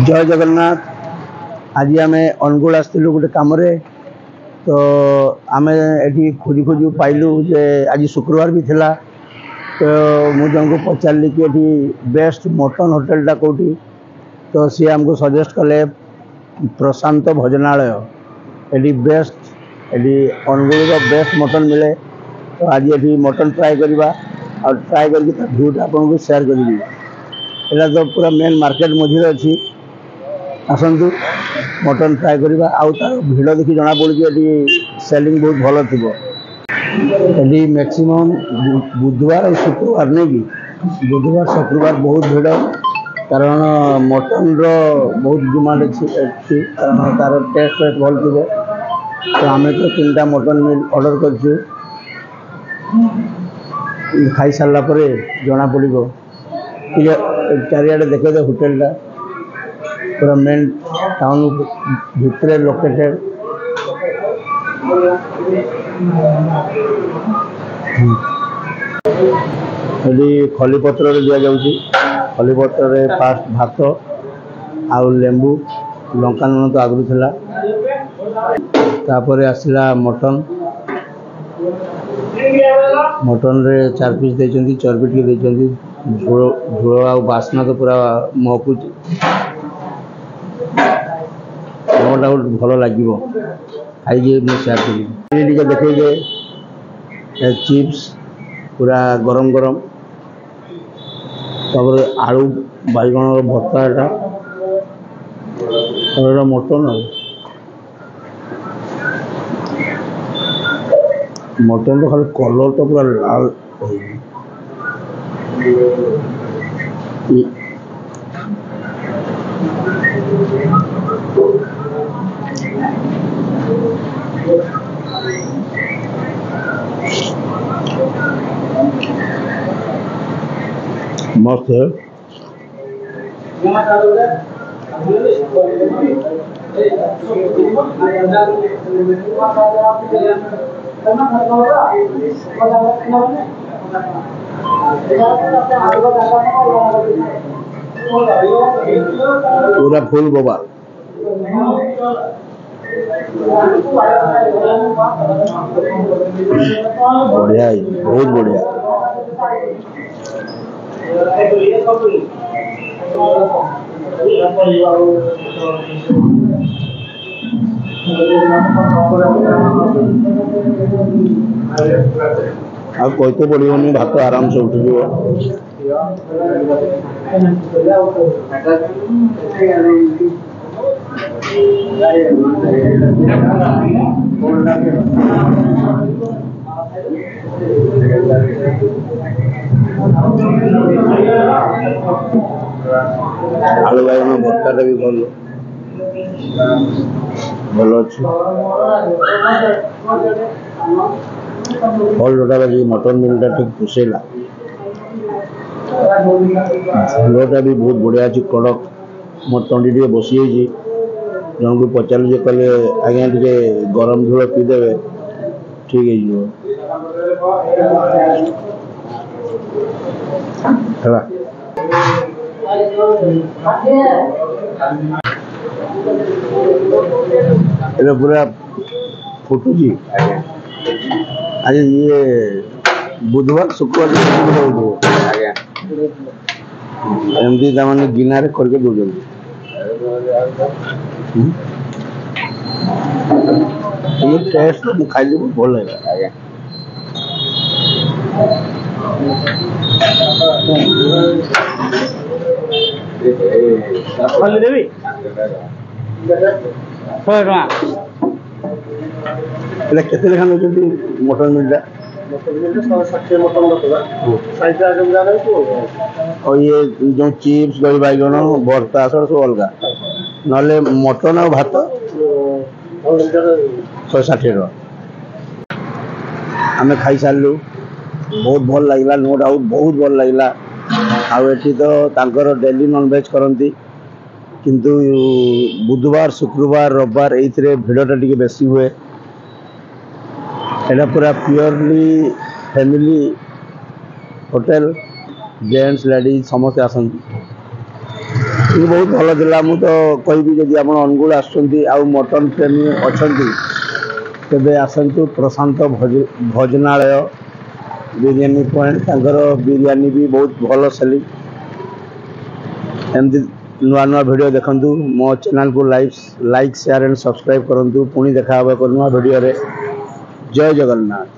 जय जगन्नाथ। आज आम अनुगुल आसलु गोटे कम तो आम ये खोजी खोजी पाइलु जे आज शुक्रवार भी थिला तो मुझे जन को पचारि कि ये बेस्ट मटन होटेलटा कौटी तो सी आमको सजेस्ट कले प्रशांत भोजनालय ये बेस्ट ये अनुगुल बेस्ट मटन मिले तो आज ये मटन ट्राए करवा और ट्राए करके भ्यूटा आपको शेयर करी। यहाँ तो पूरा मेन मार्केट मझे अच्छी आसतु मटन ट्राए करवा आउ तार भिड़ देखी जना पड़ी सेलिंग बहुत भल थी। ये मैक्सिमम बुधवार और शुक्रवार नहीं कि बुधवार शुक्रवार बहुत भिड़ कारण मटन रो बहुत डिमांड अच्छी कारण तार टेस्ट वेस्ट भल थी तो आम तो 3टा मटन मिल ऑर्डर कर खाई सारा जना पड़ो चारियाडे देखे दे होटेलटा पूरा मेन टाउन भितर लोकेटेड ये खलीपत्र दि जाऊँगी खलीपत्र फास्ट भात आउ लेंबू लंका लुण तो आगु था तापर आसला मटन मटन रे 4 पीस देती चर्बी टी देती झोल आ बास्ना तो पूरा महकुच भल लगे खाई सेयार कर देखे चिप्स पूरा गरम गरम तापर आलू बैगण भर्ता एटा मटन मटन तो खाली कलर तो पूरा लाल मस्त है। पूरा फुल बोबा बढ़िया बहुत बढ़िया। अब कहते पड़ोनी भात आराम से उठी आलू बैगन भर्ता भी भल भल अच्छे फल जोटा बाकी मटन मिलटा ठीक पोसेला झोलटा भी बहुत बढ़िया अच्छी कड़क मो तंडी टे बसी जन को पचारे कले आज्ञा टे गरम झोल पीदेवे ठीक है पूरा फुटुची आज ये बुधवार शुक्रवार एमती मैंने गिना करके दौर टेस्ट तो खाई बहुत भल लगे देवी 100 टका लेखा नौ मटन मिलटा और ये जो चिप्स दही बैगन भर्ता सब अलग ना मटन और भात 160 टका आम खाई सारू बहुत भल लगे नो डाउट बहुत भल लगे आठी तो तांकर डेली नॉनवेज करती किंतु बुधवार शुक्रवार रविवार ये भिड़टा टी बेसी हुए एटा पूरा purely family hotel gents ladies समस्त आसती ये बहुत भल था मु तो कहि जदि आप अनुगुल आउ मटन प्रेमी अच्छा तेबे आसतु प्रशांत भोजनालय बिरियानी पॉइंट तांकर बिरियानी भी बहुत भल सेलिंग एमती नुआ नुआ वीडियो देखंतु मो चैनल को लाइक शेयर एंड सब्सक्राइब करंतु पुणी देखा नुआ वीडियो रे जय जगन्नाथ।